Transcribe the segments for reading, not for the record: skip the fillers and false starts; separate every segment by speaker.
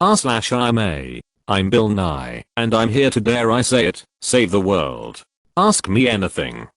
Speaker 1: r/I'm I'm Bill Nye, and I'm here to, dare I say it, save the world. Ask me anything.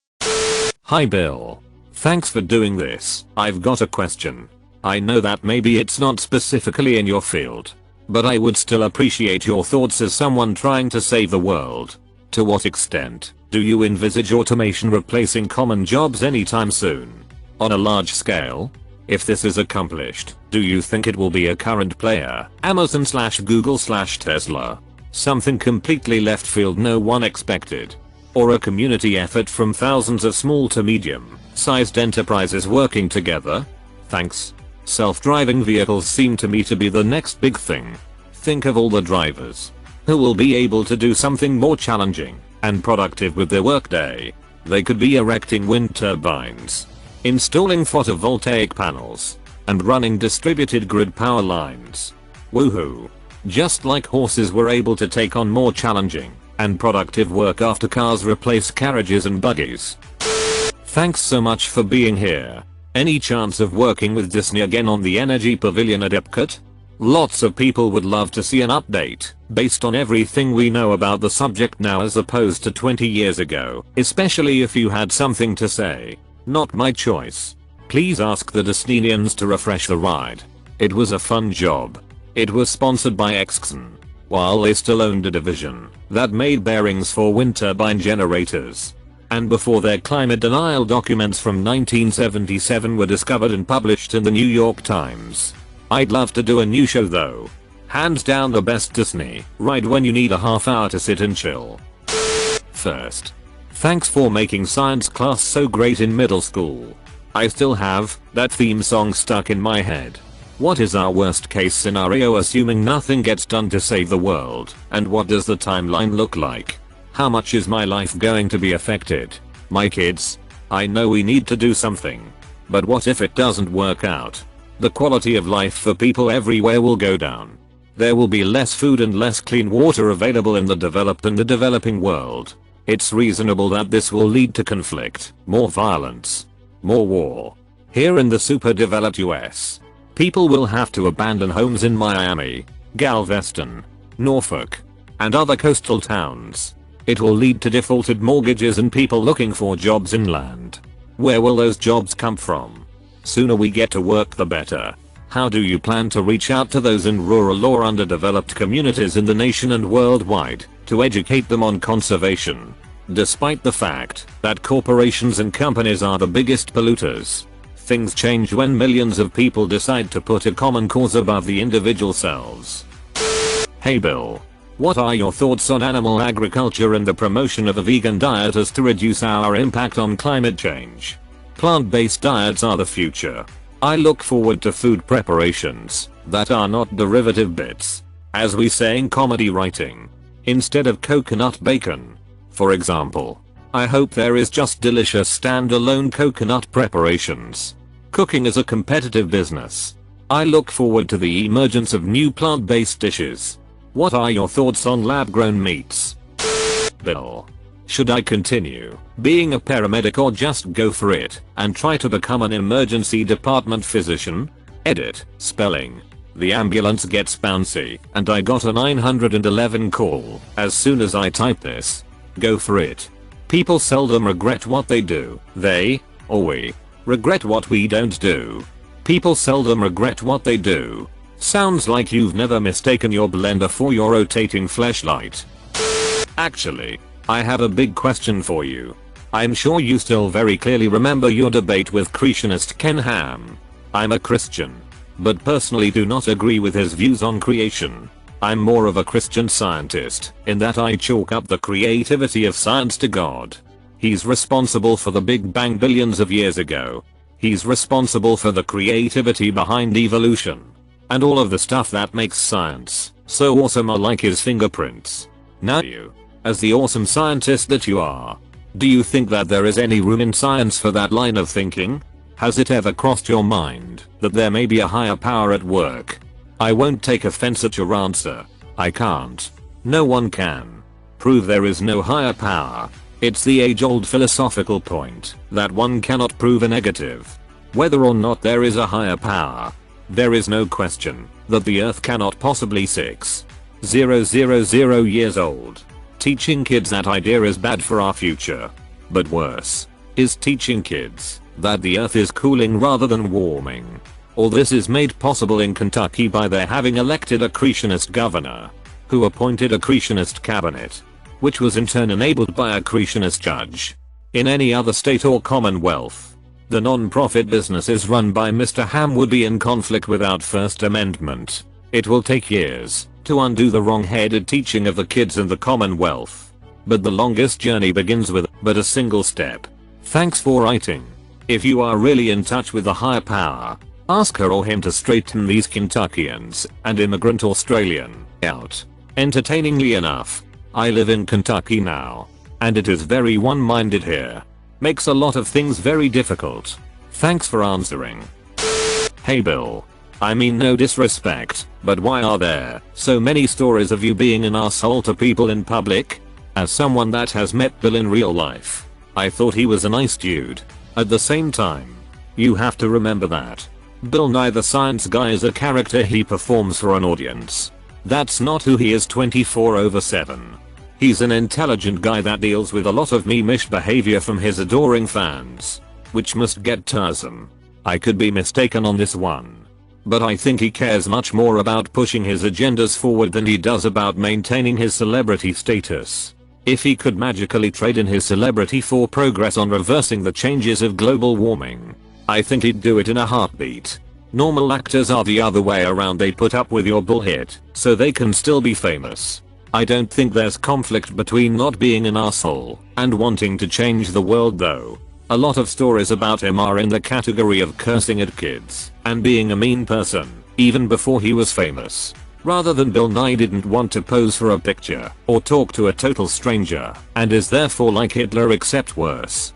Speaker 1: Hi Bill. Thanks for doing this. I've got a question. I know that maybe it's not specifically in your field, but I would still appreciate your thoughts as someone trying to save the world. To what extent do you envisage automation replacing common jobs anytime soon? On a large scale? If this is accomplished, do you think it will be a current player, Amazon/Google/Tesla? Something completely left field no one expected? Or a community effort from thousands of small to medium-sized enterprises working together? Thanks. Self-driving vehicles seem to me to be the next big thing. Think of all the drivers who will be able to do something more challenging and productive with their workday. They could be erecting wind turbines, installing photovoltaic panels, and running distributed grid power lines. Woohoo. Just like horses were able to take on more challenging and productive work after cars replaced carriages and buggies. Thanks so much for being here. Any chance of working with Disney again on the Energy Pavilion at Epcot? Lots of people would love to see an update based on everything we know about the subject now as opposed to 20 years ago, especially if you had something to say. Not my choice. Please ask the Disneyans to refresh the ride. It was a fun job. It was sponsored by Exxon, while they still owned a division that made bearings for wind turbine generators. And before their climate denial documents from 1977 were discovered and published in the New York Times. I'd love to do a new show though. Hands down the best Disney ride when you need a half hour to sit and chill. First, thanks for making science class so great in middle school. I still have that theme song stuck in my head. What is our worst case scenario assuming nothing gets done to save the world, and what does the timeline look like? How much is my life going to be affected? My kids? I know we need to do something. But what if it doesn't work out? The quality of life for people everywhere will go down. There will be less food and less clean water available in the developed and the developing world. It's reasonable that this will lead to conflict, more violence, more war. Here in the super developed US, people will have to abandon homes in Miami, Galveston, Norfolk, and other coastal towns. It will lead to defaulted mortgages and people looking for jobs inland. Where will those jobs come from? Sooner we get to work the better. How do you plan to reach out to those in rural or underdeveloped communities in the nation and worldwide to educate them on conservation? Despite the fact that corporations and companies are the biggest polluters, things change when millions of people decide to put a common cause above the individual selves. Hey Bill. What are your thoughts on animal agriculture and the promotion of a vegan diet as to reduce our impact on climate change? Plant-based diets are the future. I look forward to food preparations that are not derivative bits, as we say in comedy writing, instead of coconut bacon. For example, I hope there is just delicious standalone coconut preparations. Cooking is a competitive business. I look forward to the emergence of new plant-based dishes. What are your thoughts on lab-grown meats? Bill. Should I continue being a paramedic or just go for it and try to become an emergency department physician? Edit. Spelling. The ambulance gets bouncy and I got a 911 call as soon as I type this. Go for it. People seldom regret what they do. They, or we, regret what we don't do. People seldom regret what they do. Sounds like you've never mistaken your blender for your rotating fleshlight. Actually, I have a big question for you. I'm sure you still very clearly remember your debate with creationist Ken Ham. I'm a Christian, but personally do not agree with his views on creation. I'm more of a Christian Scientist in that I chalk up the creativity of science to God. He's responsible for the Big Bang billions of years ago. He's responsible for the creativity behind evolution and all of the stuff that makes science so awesome, are like his fingerprints. Now you, as the awesome scientist that you are, do you think that there is any room in science for that line of thinking? Has it ever crossed your mind that there may be a higher power at work? I won't take offense at your answer. I can't. No one can. Prove there is no higher power. It's the age-old philosophical point that one cannot prove a negative. Whether or not there is a higher power, there is no question That the earth cannot possibly 6,000 years old. Teaching kids that idea is bad for our future. But worse is teaching kids that the earth is cooling rather than warming. All this is made possible in Kentucky by their having elected a creationist governor, who appointed a creationist cabinet, which was in turn enabled by a creationist judge. In any other state or commonwealth, the non-profit businesses run by Mr. Ham would be in conflict without First Amendment. It will take years to undo the wrong-headed teaching of the kids in the commonwealth. But the longest journey begins with but a single step. Thanks for writing. If you are really in touch with the higher power, ask her or him to straighten these Kentuckians and immigrant Australian out. Entertainingly enough, I live in Kentucky now, and it is very one-minded here. Makes a lot of things very difficult. Thanks for answering. Hey Bill. I mean no disrespect, but why are there so many stories of you being an asshole to people in public? As someone that has met Bill in real life, I thought he was a nice dude. At the same time, you have to remember that Bill Nye the Science Guy is a character he performs for an audience. That's not who he is 24/7. He's an intelligent guy that deals with a lot of meme-ish behavior from his adoring fans, which must get tiresome. I could be mistaken on this one, but I think he cares much more about pushing his agendas forward than he does about maintaining his celebrity status. If he could magically trade in his celebrity for progress on reversing the changes of global warming, I think he'd do it in a heartbeat. Normal actors are the other way around. They put up with your bullshit so they can still be famous. I don't think there's conflict between not being an asshole and wanting to change the world though. A lot of stories about him are in the category of cursing at kids and being a mean person, even before he was famous. Rather than Bill Nye didn't want to pose for a picture or talk to a total stranger and is therefore like Hitler except worse.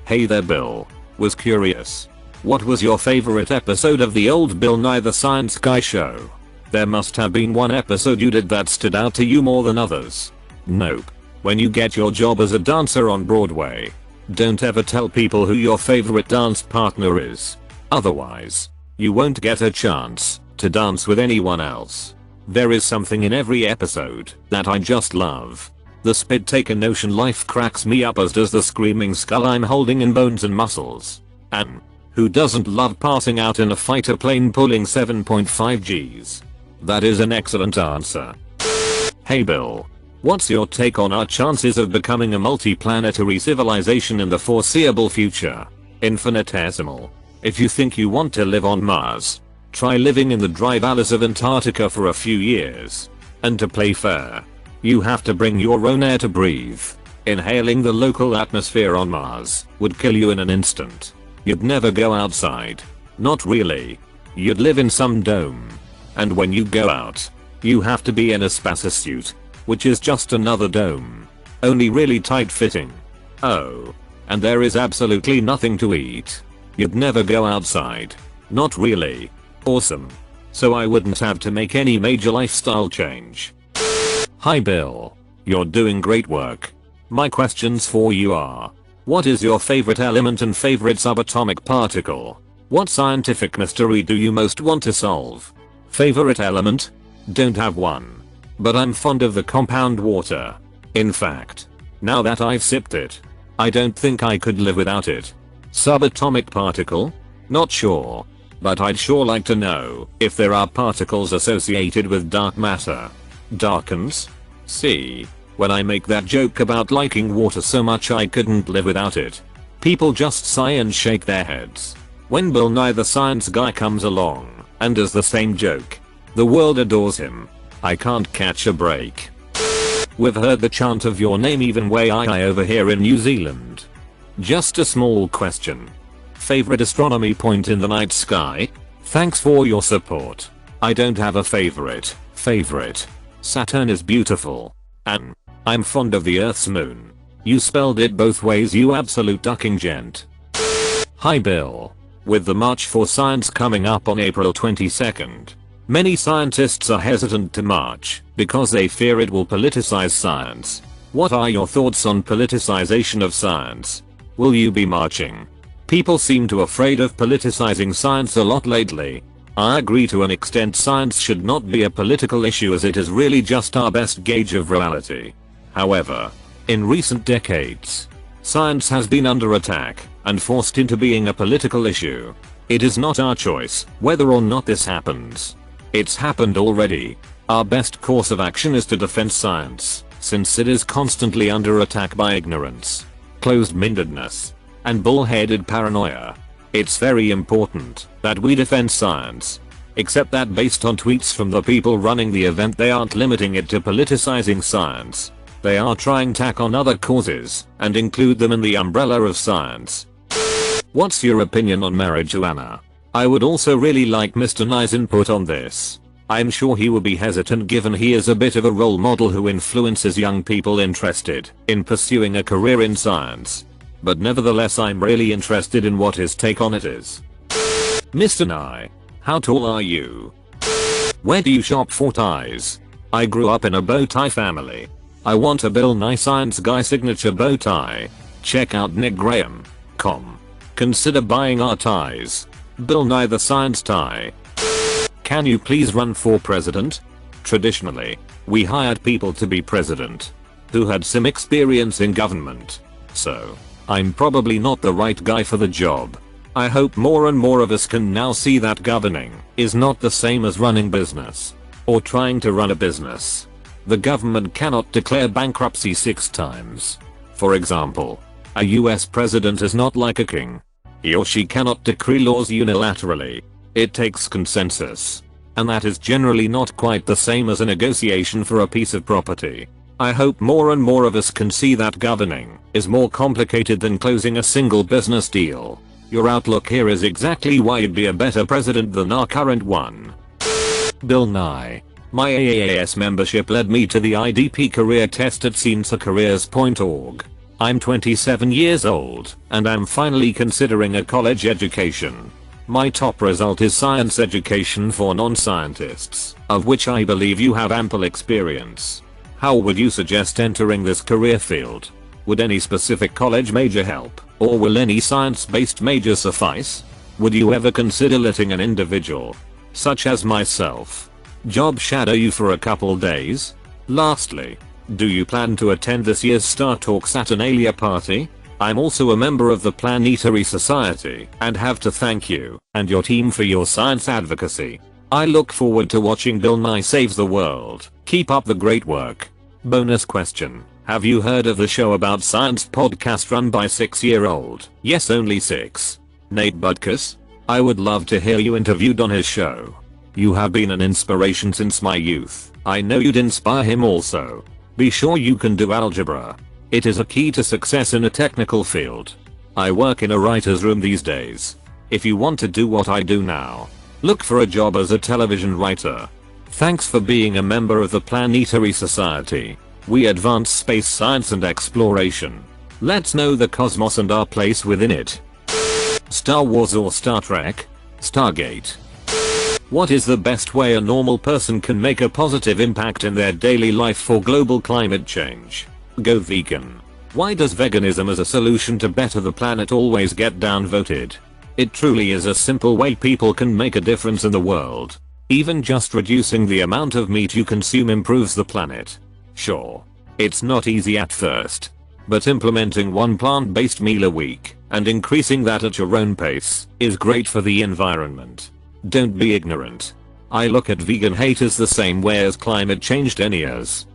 Speaker 1: Hey there Bill. Was curious. What was your favorite episode of the old Bill Nye the Science Guy show? There must have been one episode you did that stood out to you more than others. Nope. When you get your job as a dancer on Broadway, don't ever tell people who your favorite dance partner is. Otherwise, you won't get a chance to dance with anyone else. There is something in every episode that I just love. The spit take a notion life cracks me up, as does the screaming skull I'm holding in bones and muscles. And who doesn't love passing out in a fighter plane pulling 7.5 Gs? That is an excellent answer. Hey Bill. What's your take on our chances of becoming a multi-planetary civilization in the foreseeable future? Infinitesimal. If you think you want to live on Mars, try living in the dry valleys of Antarctica for a few years. And to play fair, you have to bring your own air to breathe. Inhaling the local atmosphere on Mars would kill you in an instant. You'd never go outside. Not really. You'd live in some dome. And when you go out, you have to be in a spacesuit, which is just another dome. Only really tight fitting. Oh. And there is absolutely nothing to eat. You'd never go outside. Not really. Awesome. So I wouldn't have to make any major lifestyle change. Hi Bill. You're doing great work. My questions for you are: what is your favorite element and favorite subatomic particle? What scientific mystery do you most want to solve? Favorite element? Don't have one. But I'm fond of the compound water. In fact, now that I've sipped it, I don't think I could live without it. Subatomic particle? Not sure. But I'd sure like to know if there are particles associated with dark matter. Darkens? See? When I make that joke about liking water so much I couldn't live without it, people just sigh and shake their heads. When Bill Nye the Science Guy comes along and does the same joke, the world adores him. I can't catch a break. We've heard the chant of your name even way I over here in New Zealand. Just a small question. Favorite astronomy point in the night sky? Thanks for your support. I don't have a favorite. Saturn is beautiful. And I'm fond of the Earth's moon. You spelled it both ways, you absolute ducking gent. Hi Bill. With the March for Science coming up on April 22nd, many scientists are hesitant to march because they fear it will politicize science. What are your thoughts on politicization of science? Will you be marching? People seem too afraid of politicizing science a lot lately. I agree to an extent. Science should not be a political issue as it is really just our best gauge of reality. However, in recent decades, science has been under attack and forced into being a political issue. It is not our choice whether or not this happens. It's happened already. Our best course of action is to defend science, since it is constantly under attack by ignorance, closed-mindedness, and bullheaded paranoia. It's very important that we defend science. Except that based on tweets from the people running the event, they aren't limiting it to politicizing science. They are trying to tack on other causes and include them in the umbrella of science. What's your opinion on marijuana? I would also really like Mr. Nye's input on this. I'm sure he will be hesitant given he is a bit of a role model who influences young people interested in pursuing a career in science. But nevertheless, I'm really interested in what his take on it is. Mr. Nye, how tall are you? Where do you shop for ties? I grew up in a bow tie family. I want a Bill Nye Science Guy signature bow tie. Check out nickgraham.com. Consider buying our ties. Bill Nye the Science Tie. Can you please run for president? Traditionally, we hired people to be president who had some experience in government. So, I'm probably not the right guy for the job. I hope more and more of us can now see that governing is not the same as running business or trying to run a business. The government cannot declare bankruptcy 6 times. For example, a US president is not like a king. He or she cannot decree laws unilaterally. It takes consensus. And that is generally not quite the same as a negotiation for a piece of property. I hope more and more of us can see that governing is more complicated than closing a single business deal. Your outlook here is exactly why you'd be a better president than our current one. Bill Nye. My AAAS membership led me to the IDP career test at sciencecareers.org. I'm 27 years old, and I'm finally considering a college education. My top result is science education for non-scientists, of which I believe you have ample experience. How would you suggest entering this career field? Would any specific college major help, or will any science-based major suffice? Would you ever consider letting an individual, such as myself, job shadow you for a couple days? Lastly, do you plan to attend this year's Star Talk Saturnalia party? I'm also a member of the Planetary Society and have to thank you and your team for your science advocacy. I look forward to watching Bill Nye Saves the World. Keep up the great work. Bonus question. Have you heard of the Show About Science podcast run by 6-year-old, yes only 6, Nate Butkus? I would love to hear you interviewed on his show. You have been an inspiration since my youth. I know you'd inspire him also. Be sure you can do algebra. It is a key to success in a technical field. I work in a writer's room these days. If you want to do what I do now, look for a job as a television writer. Thanks for being a member of the Planetary Society. We advance space science and exploration. Let's know the cosmos and our place within it. Star Wars or Star Trek? Stargate. What is the best way a normal person can make a positive impact in their daily life for global climate change? Go vegan. Why does veganism as a solution to better the planet always get downvoted? It truly is a simple way people can make a difference in the world. Even just reducing the amount of meat you consume improves the planet. Sure, it's not easy at first, but implementing one plant-based meal a week and increasing that at your own pace is great for the environment. Don't be ignorant. I look at vegan haters the same way as climate change deniers.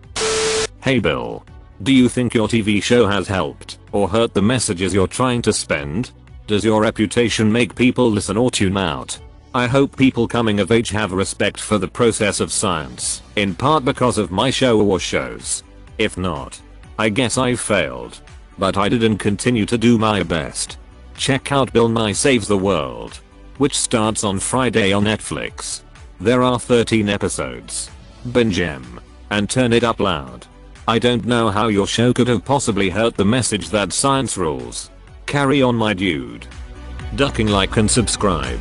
Speaker 1: Hey Bill. Do you think your TV show has helped or hurt the messages you're trying to spend? Does your reputation make people listen or tune out? I hope people coming of age have respect for the process of science, in part because of my show or shows. If not, I guess I've failed. But I did and continue to do my best. Check out Bill Nye Saves the World, which starts on Friday on Netflix. There are 13 episodes. Binge 'em and turn it up loud. I don't know how your show could have possibly hurt the message that science rules. Carry on my dude. Ducking like and subscribe.